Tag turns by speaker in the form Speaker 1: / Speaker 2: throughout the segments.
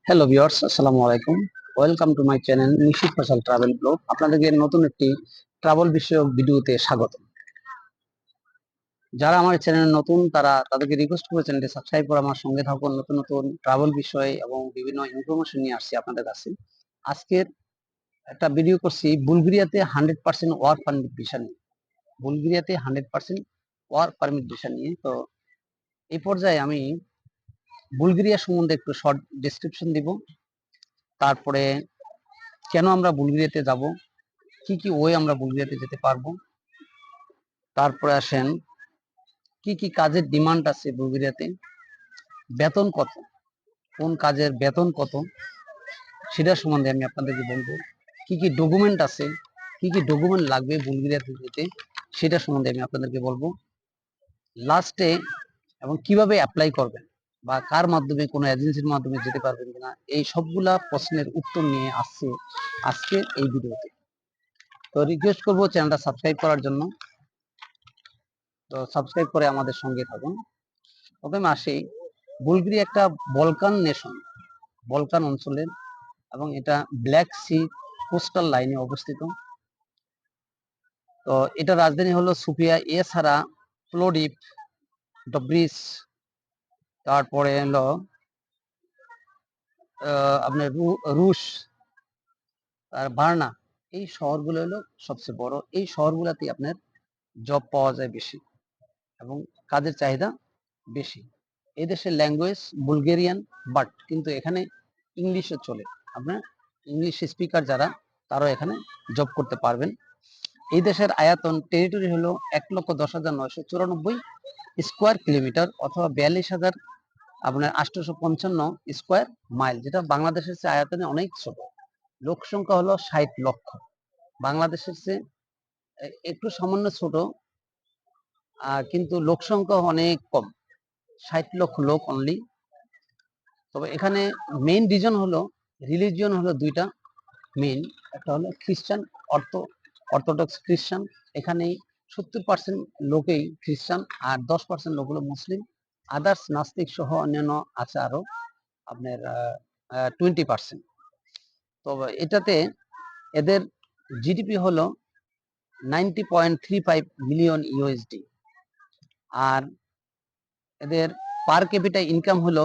Speaker 1: Hello viewers, আসসালামু আলাইকুম। Welcome to my channel Nishit Faisal travel blog. আপনাদেরকে নতুন একটি ট্রাভেল বিষয়ক ভিডিওতে স্বাগত। যারা আমার চ্যানেলে নতুন তাদেরকে রিকোয়েস্ট করে চ্যানেলটি সাবস্ক্রাইব করে আমার সঙ্গে থাকুন। নতুন নতুন ট্রাভেল বিষয় এবং বিভিন্ন ইনফরমেশন নিয়ে আসছি আপনাদের কাছে। আজকের একটা ভিডিও করছি বুলগেরিয়াতে 100% ওয়ার্ক পারমিট ভিসা নিয়ে। বুলগেরিয়াতে 100% ওয়ার্ক পারমিট ভিসা নিয়ে। তো এই পর্যায়ে আমি বুলগেরিয়া সম্বন্ধে একটু শর্ট ডেসক্রিপশন দিব। তারপরে কেন আমরা বুলগেরিয়াতে যাব, কি কি ওয়ে আমরা বুলগেরিয়াতে যেতে পারবো, তারপরে আসেন কি কি কাজের ডিমান্ড আছে বুলগেরিয়াতে, বেতন কত, কোন কাজের বেতন কত সেটা সম্বন্ধে আমি আপনাদেরকে বলবো। কি কি ডকুমেন্ট আছে, কি কি ডকুমেন্ট লাগবে বুলগেরিয়াতে যেতে সেটা সম্বন্ধে আমি আপনাদেরকে বলবো লাস্টে। এবং কিভাবে অ্যাপ্লাই করবেন বা কার মাধ্যমে, কোনো এজেন্সির মাধ্যমে যেতে পারবেন কিনা, এই সবগুলা প্রশ্নের উত্তর নিয়ে আসছে আজকে এই ভিডিওতে। তো রিকোয়েস্ট করবো চ্যানেলটা সাবস্ক্রাইব করার জন্য। তো সাবস্ক্রাইব করে আমাদের সঙ্গে থাকুন। প্রথমে আসি, বুলগেরিয়া একটা বলকান নেশন, বলকান অঞ্চলের, এবং এটা ব্ল্যাক সি কোস্টাল লাইনে অবস্থিত। তো এটা রাজধানী হলো সুফিয়া, এছাড়া প্লোডিভ, ডব্রিজ, তারপরে হলো আপনার রুশ আর বার্না, এই শহরগুলো হলো সবচেয়ে বড়। এই শহরগুলোতে আপনার জব পাওয়া যায় বেশি এবং কাজের চাহিদা বেশি। এই দেশের ল্যাঙ্গুয়েজ বুলগেরিয়ান, বাট কিন্তু এখানে ইংলিশও চলে। আপনার ইংলিশ স্পিকার যারা, তারাও এখানে জব করতে পারবেন। এই দেশের আয়তন টেরিটরি হলো 1,10,994 স্কোয়ার কিলোমিটার, অথবা 42,000 আপনার 855 স্কোয়ার মাইল, যেটা বাংলাদেশের চেয়ে আয়তনে অনেক ছোট। লোক সংখ্যা হলো 60 লক্ষ, বাংলাদেশের চেয়ে একটু সামান্য ছোট, কিন্তু লোক সংখ্যা অনেক কম, 60 লক্ষ লোক অনলি। তবে এখানে মেইন রিজন হলো, রিলিজিয়ন হলো দুইটা মেইন। একটা হলো খ্রিস্টান, অর্থোডক্স খ্রিস্টান। এখানে 70% লোকেই খ্রিস্টান, আর 10% লোক হলো মুসলিম। আদার্স নাস্তিক সহ অন্যান্য আছে আরো আপনার 20%। তো এটাতে এদের জিডিপি হলো 90.35 মিলিয়ন ইউএসডি, আর এদের পার ক্যাপিটা ইনকাম হলো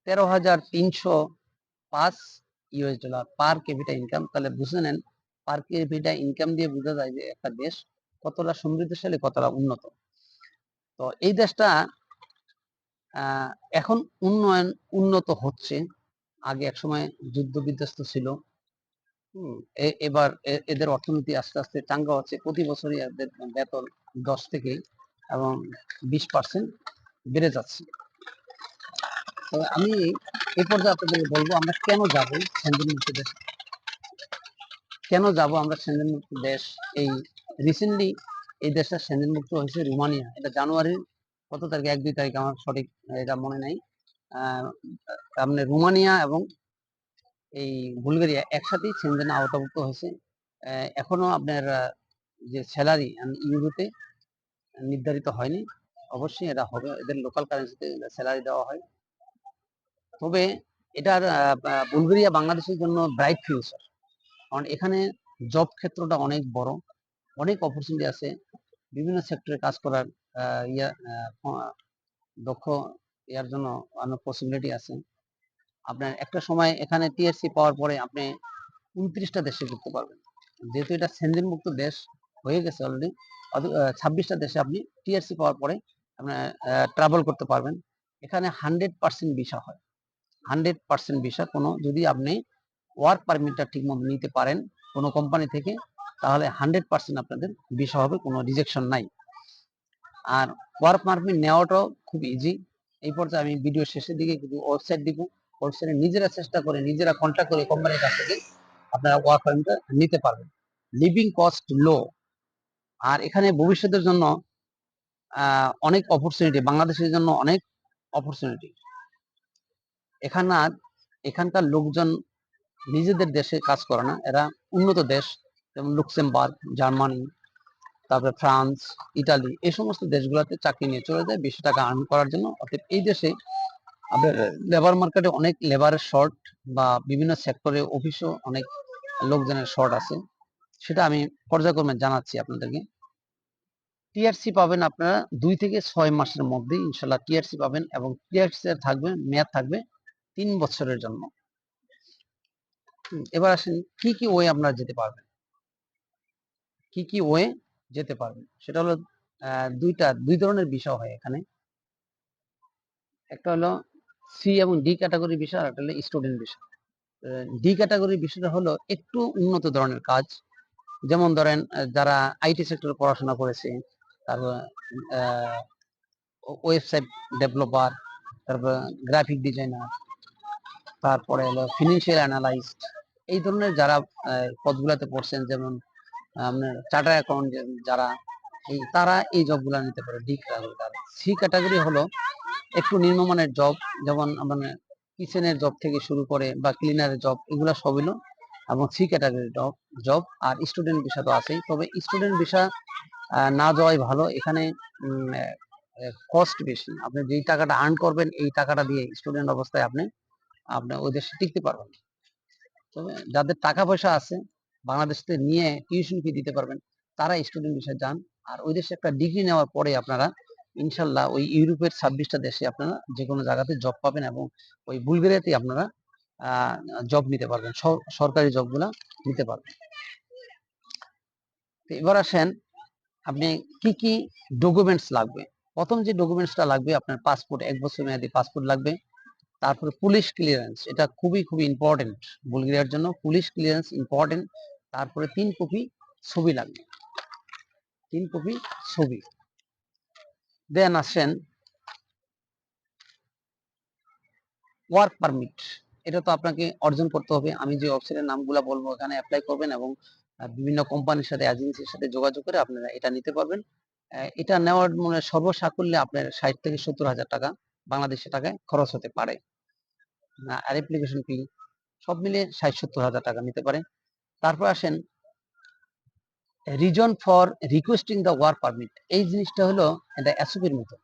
Speaker 1: 13,305 US dollar per capital income. তাহলে বুঝে নেন, পার ক্যাপিটা ইনকাম দিয়ে বোঝা যায় যে একটা দেশ কতটা সমৃদ্ধশালী, কতটা উন্নত। তো এই দেশটা এখন উন্নত হচ্ছে। আগে এক সময় যুদ্ধ বিধ্বস্ত ছিল। এবার এদের অর্থনীতি আস্তে আস্তে চাঙ্গা হচ্ছে। প্রতি বছরই এদের বেতন 10 থেকে এবং 20% বেড়ে যাচ্ছে। তবে আমি এই পর্যায়ে আপনাদের বলবো, আমরা কেন যাব সেনজেনমুক্ত দেশ, কেন যাব আমরা সেনজেনমুক্ত দেশ। এই রিসেন্টলি এই দেশটা সেনজেনমুক্ত হয়েছে রোমানিয়া। এটা জানুয়ারির কত তারিখ, 1-2 তারিখ, আমার সঠিক এটা মনে নাই। আপনার রোমানিয়া এবং এই বুলগেরিয়া একসাথেই সেনজেনে আওতাভুক্ত হয়েছে। এখনো আপনার যে স্যালারি ইউরোতে নির্ধারিত হয়নি, অবশ্যই এটা হবে, এদের লোকাল কারেন্সিতে স্যালারি দেওয়া হয়। তবে এটার বুলগেরিয়া বাংলাদেশের জন্য ব্রাইট ফিউচার, কারণ এখানে জব ক্ষেত্রটা অনেক বড়, অনেক অপরচুনিটি আছে, বিভিন্ন সেক্টরে কাজ করার দক্ষ ইয়ার জন্য অনেক পসিবিলিটি আছে। আপনার একটা সময় এখানে টিএসসি পাওয়ার পরে আপনি 29টা দেশে ঘুরতে পারবেন, যেহেতু এটা সেনজেন মুক্ত দেশ হয়ে গেছে অলরেডি। 26টা দেশে আপনি টিএসসি পাওয়ার পরে আপনার ট্রাভেল করতে পারবেন। এখানে 100% ভিসা হয়, 100% ভিসা। কোনো যদি আপনি ওয়ার্ক পারমিটটা ঠিক মতো নিতে পারেন কোনো কোম্পানি থেকে, তাহলে 100% আপনাদের ভিসা হবে, কোনো রিজেকশন নাই। আর ওয়ার্ক পারমিট নেওয়াটাও খুব ইজি। এই পর্যায়ে আমি ভিডিও শেষের দিকে কিছু ওয়েবসাইট দিব, ওয়েবসাইটে নিজেরা চেষ্টা করে, নিজেরা কন্ট্যাক্ট করে কোম্পানির কাছ থেকে আপনারা ওয়ার্ক পারমিটটা নিতে পারবেন। লিভিং কস্ট লো, আর এখানে ভবিষ্যতের জন্য অনেক অপরচুনিটি, বাংলাদেশের জন্য অনেক অপরচুনিটি। এখানকার লোকজন নিজেদের দেশে কাজ করে না, এরা উন্নত দেশ যেমন লুক্সেমবার্গ, জার্মানি, তারপরে ফ্রান্স, ইটালি, এই সমস্ত দেশগুলোতে চাকরি নিয়ে চলে যায় বেশি টাকা আর্ন করার জন্য। অর্থাৎ এই দেশে আপনার লেবার মার্কেটে অনেক লেবারের শর্ট, বা বিভিন্ন সেক্টরে অফিসও অনেক লোকজনের শর্ট আছে, সেটা আমি পর্যায়ক্রমে জানাচ্ছি আপনাদেরকে। টিআরসি পাবেন আপনারা 2 থেকে 6 মাসের মধ্যে ইনশাল্লাহ টিআরসি পাবেন, এবং টিআরসি থাকবে, মেয়াদ থাকবে 3 বছরের জন্য। এবার আসেন কি কি ওয়ে আপনারা যেতে পারবেন, কি কি ওয়ে যেতে পারবেন, সেটা হলো দুই ধরনের বিষয় হয় এখানে। একটা হলো সি এবং ডি ক্যাটাগরি বিষয়, আর একটা হলো স্টুডেন্ট বিষয়। ডি ক্যাটাগরির বিষয়টা হলো একটু উন্নত ধরনের কাজ, যেমন ধরেন যারা আইটি সেক্টরে পড়াশোনা করেছে, তারপর ওয়েবসাইট ডেভেলপার, তারপর গ্রাফিক ডিজাইনার, তারপরে হলো ফিনান্সিয়াল অ্যানালাইস্ট, এই ধরনের যারা পদগুলোতে পড়ছেন, যেমন আপনার চার্টার অ্যাকাউন্ট যারা, তারা এই জবগুলো নিতে পারে ডি ক্যাটাগরি। সি ক্যাটাগরি হলো একটু নিম্নমানের জব, যেমন মানে কিচেনের জব থেকে শুরু করে বা ক্লিনারের জব, এগুলো সব হলো এবং সি ক্যাটাগরি জব। আর স্টুডেন্ট ভিসা তো আছেই, তবে স্টুডেন্ট ভিসা না যাওয়াই ভালো। এখানে কস্ট বেশি, আপনি যেই টাকাটা আর্ন করবেন এই টাকাটা দিয়ে স্টুডেন্ট অবস্থায় আপনি আপনার ওই দেশে টিকতে পারবেন। তবে যাদের টাকা পয়সা আছে, বাংলাদেশ থেকে নিয়ে টিউশন ফি দিতে পারবেন, তারা স্টুডেন্ট ভিসায় যান। আর ওই দেশে একটা ডিগ্রি নেওয়ার পরে আপনারা ইনশাল্লাহ ওই ইউরোপের 26টা দেশে আপনারা যে কোনো জায়গাতে জব পাবেন, এবং ওই বুলগেরিয়াতে আপনারা জব নিতে পারবেন, সরকারি জবগুলা নিতে পারবেন। তো এবার আসেন আপনি কি কি ডকুমেন্টস লাগবে। প্রথম যে ডকুমেন্টসটা লাগবে, আপনার পাসপোর্ট, 1 বছর মেয়াদী পাসপোর্ট লাগবে। তারপরে পুলিশ ক্লিয়ারেন্স, এটা খুবই খুবই ইম্পর্টেন্ট বুলগেরিয়ার জন্য, পুলিশ ক্লিয়ারেন্স ইম্পর্টেন্ট। তারপরে 3 কপি ছবি লাগবে, 3 কপি ছবি। দেন আসেন ওয়ার্ক পারমিট, এটা তো আপনাকে অর্জন করতে হবে। আমি যে ওয়েবসাইটের নামগুলো বলবো এখানে অ্যাপ্লাই করবেন, এবং বিভিন্ন কোম্পানির সাথে, এজেন্সির সাথে যোগাযোগ করে আপনারা এটা নিতে পারবেন। এটা নেওয়ার মানে সর্বসাকুল্যে আপনার 60 থেকে 70 হাজার টাকা বাংলাদেশি টাকায় খরচ হতে পারে। আর অ্যাপ্লিকেশন ফি সব মিলিয়ে 60-70 হাজার টাকা নিতে পারে। তারপর আসেন reason for requesting the work permit, এই জিনিসটা হলো এটা এসওপির মতো,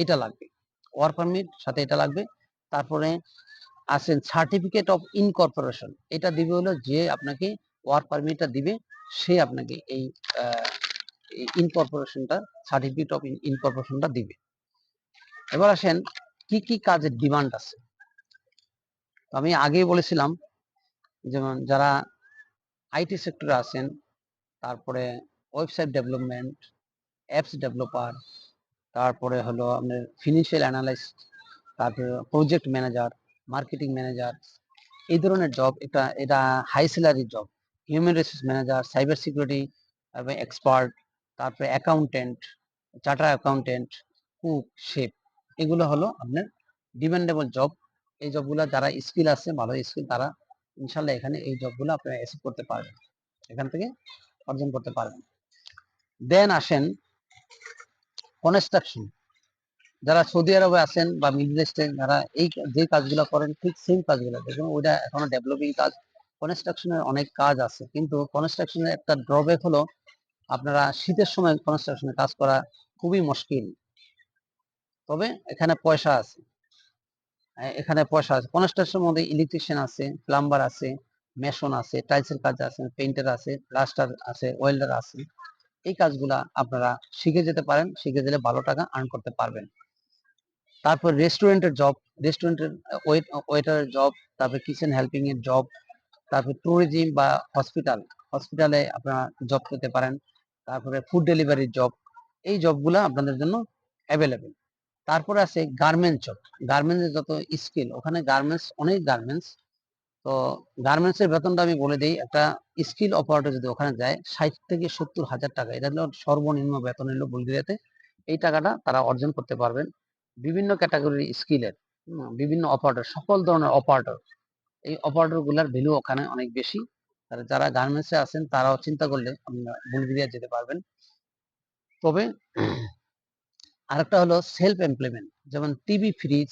Speaker 1: এটা লাগবে, ওয়ার্ক পারমিট সাথে এটা লাগবে। তারপরে আসেন সার্টিফিকেট অফ ইনকর্পোরেশন, এটা দিবে হলো যে আপনাকে ওয়ার্ক পারমিটটা দিবে, সে আপনাকে এই ইনকর্পোরেশনটা, সার্টিফিকেট অফ ইনকর্পোরেশনটা দিবে। এবার আসেন কি কি কাজের ডিমান্ড আছে। আমি আগেই বলেছিলাম, যেমন যারা আইটি সেক্টরে আছেন, তারপরে ওয়েবসাইট ডেভেলপমেন্ট, অ্যাপস ডেভেলপার, তারপরে হলো আপনার ফিনান্সিয়াল অ্যানালিস্ট, তারপরে প্রজেক্ট ম্যানেজার, মার্কেটিং ম্যানেজার, এই ধরনের জব। এটা high salary job. Human resource manager, cyber security expert, তারপরে accountant, charter accountant, cook, chef, এগুলো হলো আপনার ডিমান্ডেবল জব। এই জবগুলো যারা স্কিল আছে, ভালো স্কিল, তারা ইনশাল্লাহ এখানে এই জবগুলো আপনারা অ্যাচিভ করতে পারবেন, এখান থেকে অর্জন করতে পারবেন। দেন আসেন কনস্ট্রাকশন, যারা সৌদি আরবে আছেন বা মিডল ইস্টে, যারা এই যে কাজগুলো করেন ঠিক সেম কাজগুলো, দেখুন ওইটা এখনো ডেভেলপিং কাজ। কনস্ট্রাকশনের অনেক কাজ আছে, কিন্তু কনস্ট্রাকশনের একটা ড্রব্যাক হলো আপনারা শীতের সময় কনস্ট্রাকশনের কাজ করা খুবই মুশকিল। তবে এখানে পয়সা আছে, কনস্ট্রাকশনের মধ্যে ইলেকট্রিশিয়ান আছে, প্লাম্বার আছে, মেশন আছে, টাইলসের কাজ আছে, পেইন্টার আছে, প্লাস্টার আছে, ওয়েল্ডার আছে। এই কাজগুলা আপনারা শিখে যেতে পারেন, শিখে গেলে ভালো টাকা আর্ন করতে পারবেন। তারপর রেস্টুরেন্টের জব, রেস্টুরেন্টের ওয়েটারের জব, তারপর কিচেন হেল্পিং এর জব, তারপর ট্যুরিজম বা হসপিটালে আপনারা জব পেতে পারেন। তারপরে ফুড ডেলিভারির জব, এই জবগুলো আপনাদের জন্য অ্যাভেলেবেল। তারপরে আছে গার্মেন্টস জব, গার্মেন্টসের যত স্কিল, ওখানে অনেক গার্মেন্টস। তো গার্মেন্টস এর বেতনটা আমি বলে দিই, একটা স্কিল অপারেটর যদি ওখানে যায় 60 থেকে 70 হাজার টাকা, এটা হলো সর্বনিম্ন বেতন হলো বুলগেরিয়াতে। এই টাকাটা তারা অর্জন করতে পারবেন বিভিন্ন ক্যাটাগরির স্কিলের, বিভিন্ন অপারেটর, সকল ধরনের অপারেটর। এই অপারেটর গুলার ভ্যালু ওখানে অনেক বেশি। যারা গার্মেন্টসে আছেন তারাও চিন্তা করলে আপনারা বুলগেরিয়া যেতে পারবেন। তবে আরেকটা হলো সেলফ এমপ্লয়মেন্ট, যেমন টিভি ফ্রিজ,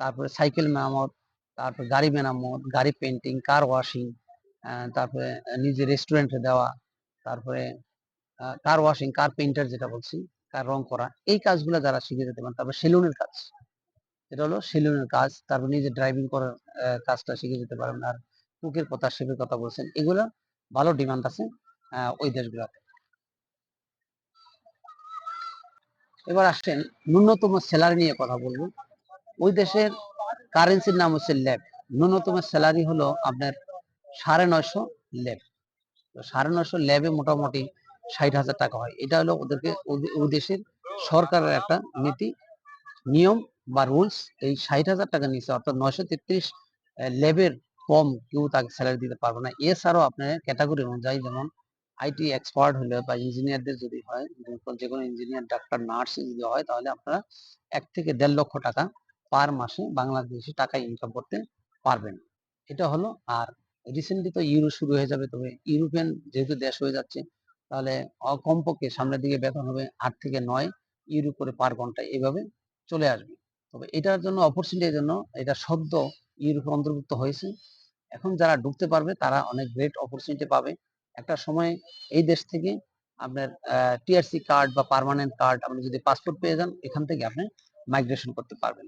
Speaker 1: তারপরে সাইকেল মেরামত, তারপরে গাড়ি মেরামত, গাড়ি পেন্টিং, কার ওয়াশিং, তারপরে নিজে রেস্টুরেন্টে দেওয়া, তারপরে কার ওয়াশিং, কার পেইন্টার যেটা বলছি, কার রং করা, এই কাজগুলো যারা শিখে যেতে পারেন। তারপরে সেলুনের কাজ, এটা হলো সেলুনের কাজ, তারপর নিজে ড্রাইভিং করার কাজটা শিখে যেতে পারবেন। আর কুকের কথা, শেফের কথা বলছেন, এগুলা ভালো ডিমান্ড আছে ওই দেশগুলোতে। এবার আসছেন ন্যূনতম স্যালারি নিয়ে কথা বলবো। ওই দেশের কারেন্সির নাম হচ্ছে ল্যাব। ন্যূনতম স্যালারি হলো আপনার 950 ল্যাব। তো 950 ল্যাবে মোটামুটি 60,000 টাকা হয়। এটা হলো ওদেরকে ওই দেশের সরকারের একটা নীতি, নিয়ম বা রুলস। এই 60,000 টাকা নিচে অর্থাৎ 933 লেভেল কম কেউ তাকে স্যালারি দিতে পারবে না। এছাড়াও আপনার ক্যাটাগরি অনুযায়ী, যেমন আইটি এক্সপার্ট হলে বা ইঞ্জিনিয়ারদের যদি হয়, যে কোনো ইঞ্জিনিয়ার, ডাক্তার, নার্স যদি হয়, তাহলে আপনারা 1 থেকে 1.5 লক্ষ টাকা পার মাসে বাংলাদেশি টাকা ইনকাম করতে পারবেন। এটা হলো। আর রিসেন্টলি তো ইউরো শুরু হয়ে যাবে, তবে ইউরোপিয়ান যেহেতু দেশ হয়ে যাচ্ছে, তাহলে কমপক্ষে সামনের দিকে বেতন হবে 8 থেকে 9 ইউরো করে পার ঘন্টা, এভাবে চলে আসবে। তবে এটার জন্য অপরচুনিটির জন্য এটা সদ্য ইউরোপে অন্তর্ভুক্ত হয়েছে। এখন যারা ঢুকতে পারবে তারা অনেক গ্রেট অপরচুনিটি পাবে। একটা সময় এই দেশ থেকে আপনার টিআরসি কার্ড বা পার্মানেন্ট কার্ড, আপনি যদি পাসপোর্ট পেয়ে যান, এখান থেকে আপনি মাইগ্রেশন করতে পারবেন।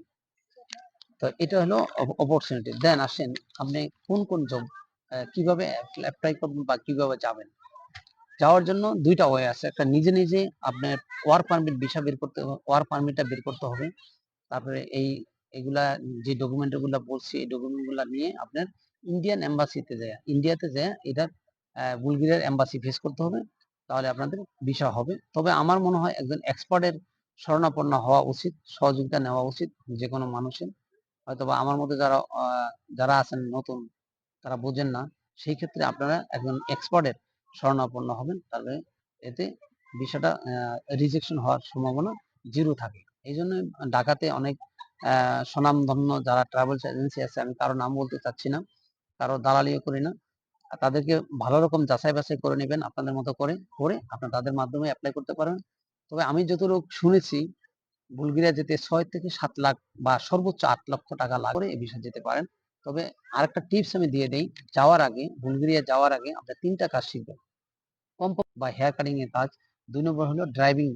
Speaker 1: তো এটা হলো অপরচুনিটি। দেন আসেন আপনি কোন কোন জব কিভাবে অ্যাপ্লাই করবেন বা কিভাবে যাবেন। যাওয়ার জন্য দুইটা ওয়ে আছে। একটা, নিজে নিজে আপনার ওয়ার্ক পারমিট ভিসা বের করতে, ওয়ার্ক পারমিটটা বের করতে হবে। তারপরে এগুলা যে ডকুমেন্ট গুলা বলছি, এই ডকুমেন্ট গুলা নিয়ে আপনার ইন্ডিয়ান এম্বাসিতে যায়, ইন্ডিয়াতে যায় এটা বুলগেরিয়ার এম্বাসি ফেস করতে হবে, তাহলে আপনাদের ভিসা হবে। তবে আমার মনে হয় একজন এক্সপার্টের শরণাপন্ন হওয়া উচিত, সহযোগিতা নেওয়া উচিত যে কোনো মানুষের। হয়তোবা আমার মধ্যে যারা আছেন নতুন, তারা বোঝেন না, সেই ক্ষেত্রে আপনারা একজন এক্সপার্টের শরণাপন্ন হবেন, তাহলে এতে বিষয়টা রিজেকশন হওয়ার সম্ভাবনা জিরো থাকে। এই জন্য ঢাকাতে অনেক স্বনামধন্য যারা ট্রাভেলস এজেন্সি আছে, আমি কারো নাম বলতে চাচ্ছি না, কারো দালালিও করি না, তাদেরকে ভালো রকম যাচাই বাছাই করে নেবেন, আপনাদের মতো করে করে আপনারা তাদের মাধ্যমে অ্যাপ্লাই করতে পারেন। তবে আমি যতটুকু শুনেছি, বুলগেরিয়া যেতে 6 থেকে 7 লাখ বা সর্বোচ্চ 8 লক্ষ টাকা লাগবে এই ভিসা যেতে পারেন। তবে আরেকটা টিপস আমি দিয়ে দেই, যাওয়ার আগে, বুলগেরিয়া যাওয়ার আগে আপনি 3টা কাজ শিখবেন। কমপক্ষে বা হেয়ার কাটিং এর কাজ, 2 নম্বর হলো ড্রাইভিং,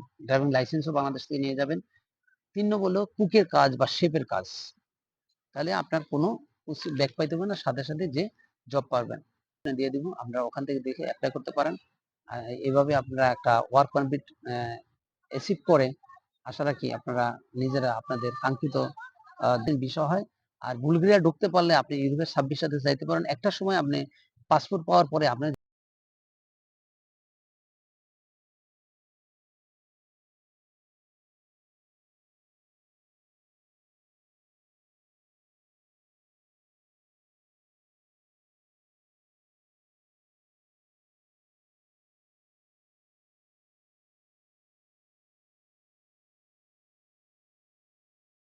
Speaker 1: লাইসেন্সও বাংলাদেশ থেকে নিয়ে যাবেন। 3 নম্বর হলো কুকের কাজ বা শেফের কাজ। তাহলে আপনার কোনো ব্যাক পাইতে হবে না, সাথে সাথে যে জব পারবেন দিয়ে দিব, আপনারা ওখান থেকে দেখে অ্যাপ্লাই করতে পারেন। এভাবে আপনারা একটা ওয়ার্ক পারমিট অ্যাচিভ করে আশা রাখি আপনারা নিজেরা আপনাদের কাঙ্ক্ষিত বিষয় হয়। আর বুলগেরিয়া ঢুকতে পারলে আপনি ইউরোপের 26 সাথে যাইতে পারেন। একটা সময় আপনি পাসপোর্ট পাওয়ার পরে আপনি